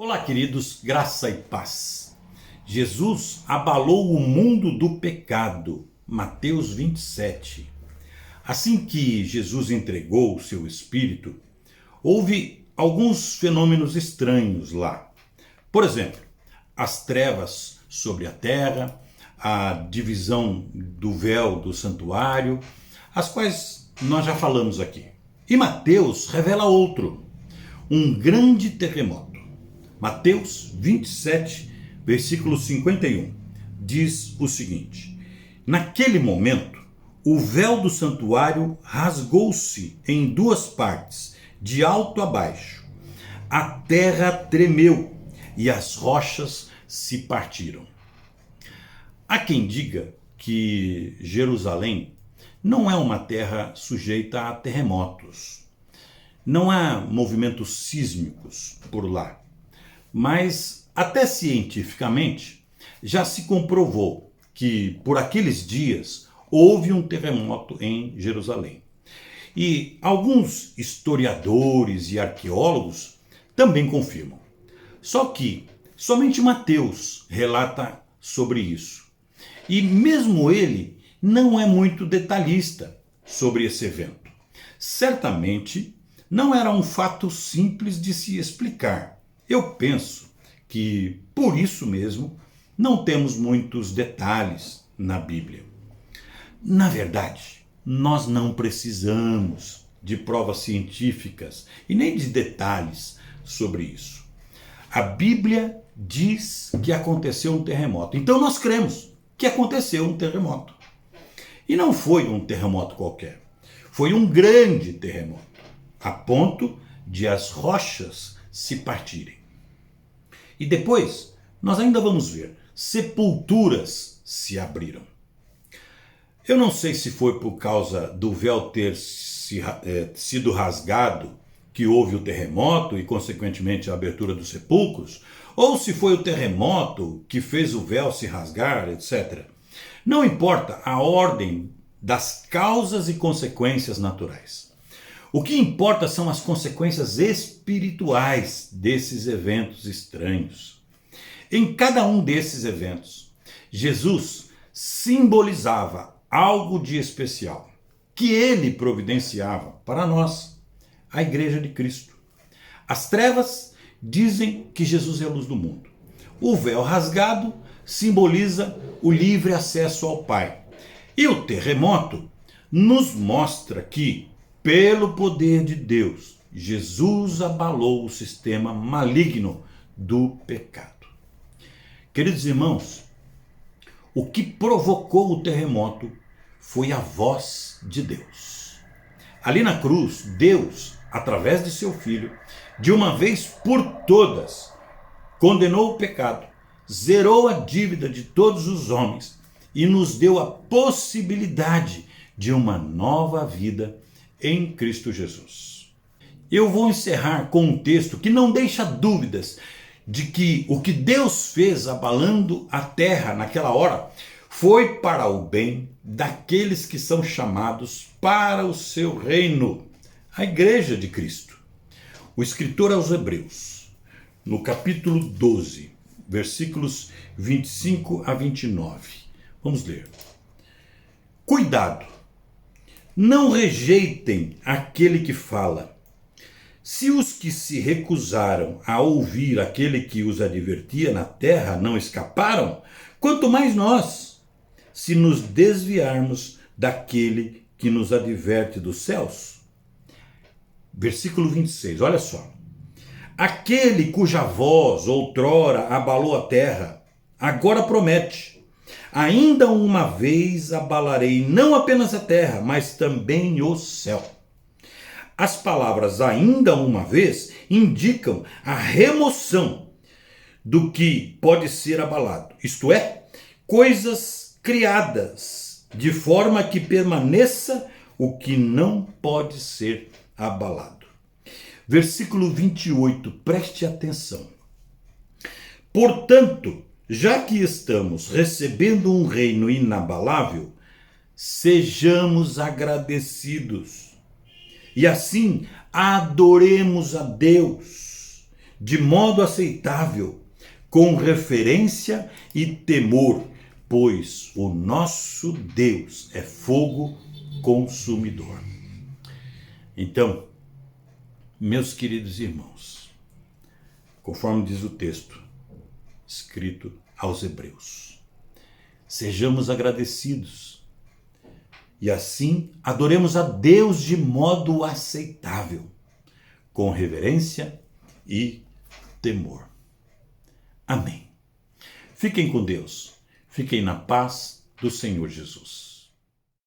Olá, queridos, graça e paz. Jesus abalou o mundo do pecado. Mateus 27. Assim que Jesus entregou o seu espírito, houve alguns fenômenos estranhos lá. Por exemplo, as trevas sobre a terra, a divisão do véu do santuário, as quais nós já falamos aqui. E Mateus revela outro, um grande terremoto. Mateus 27, versículo 51, diz o seguinte: naquele momento, o véu do santuário rasgou-se em duas partes, de alto a baixo. A terra tremeu e as rochas se partiram. Há quem diga que Jerusalém não é uma terra sujeita a terremotos. Não há movimentos sísmicos por lá. Mas, até cientificamente, já se comprovou que, por aqueles dias, houve um terremoto em Jerusalém. E alguns historiadores e arqueólogos também confirmam. Só que somente Mateus relata sobre isso. E mesmo ele não é muito detalhista sobre esse evento. Certamente não era um fato simples de se explicar. Eu penso que, por isso mesmo, não temos muitos detalhes na Bíblia. Na verdade, nós não precisamos de provas científicas e nem de detalhes sobre isso. A Bíblia diz que aconteceu um terremoto. Então nós cremos que aconteceu um terremoto. E não foi um terremoto qualquer. Foi um grande terremoto, a ponto de as rochas se partirem. E depois, nós ainda vamos ver, sepulturas se abriram. Eu não sei se foi por causa do véu ter sido rasgado que houve o terremoto e, consequentemente, a abertura dos sepulcros, ou se foi o terremoto que fez o véu se rasgar, etc. Não importa a ordem das causas e consequências naturais. O que importa são as consequências espirituais desses eventos estranhos. Em cada um desses eventos, Jesus simbolizava algo de especial que ele providenciava para nós, a Igreja de Cristo. As trevas dizem que Jesus é a luz do mundo. O véu rasgado simboliza o livre acesso ao Pai. E o terremoto nos mostra que, pelo poder de Deus, Jesus abalou o sistema maligno do pecado. Queridos irmãos, o que provocou o terremoto foi a voz de Deus. Ali na cruz, Deus, através de seu Filho, de uma vez por todas, condenou o pecado, zerou a dívida de todos os homens e nos deu a possibilidade de uma nova vida em Cristo Jesus. Eu vou encerrar com um texto que não deixa dúvidas de que o que Deus fez abalando a terra naquela hora foi para o bem daqueles que são chamados para o seu reino, a Igreja de Cristo. O escritor aos Hebreus, no capítulo 12, versículos 25 a 29. Vamos ler. Cuidado! Não rejeitem aquele que fala. Se os que se recusaram a ouvir aquele que os advertia na terra não escaparam, quanto mais nós, se nos desviarmos daquele que nos adverte dos céus. Versículo 26, olha só. Aquele cuja voz outrora abalou a terra, agora promete: ainda uma vez abalarei não apenas a terra, mas também o céu. As palavras ainda uma vez indicam a remoção do que pode ser abalado, isto é, coisas criadas, de forma que permaneça o que não pode ser abalado. Versículo 28, preste atenção. Portanto, já que estamos recebendo um reino inabalável, sejamos agradecidos. E assim adoremos a Deus, de modo aceitável, com referência e temor, pois o nosso Deus é fogo consumidor. Então, meus queridos irmãos, conforme diz o texto escrito aos Hebreus, sejamos agradecidos e assim adoremos a Deus de modo aceitável, com reverência e temor. Amém. Fiquem com Deus. Fiquem na paz do Senhor Jesus.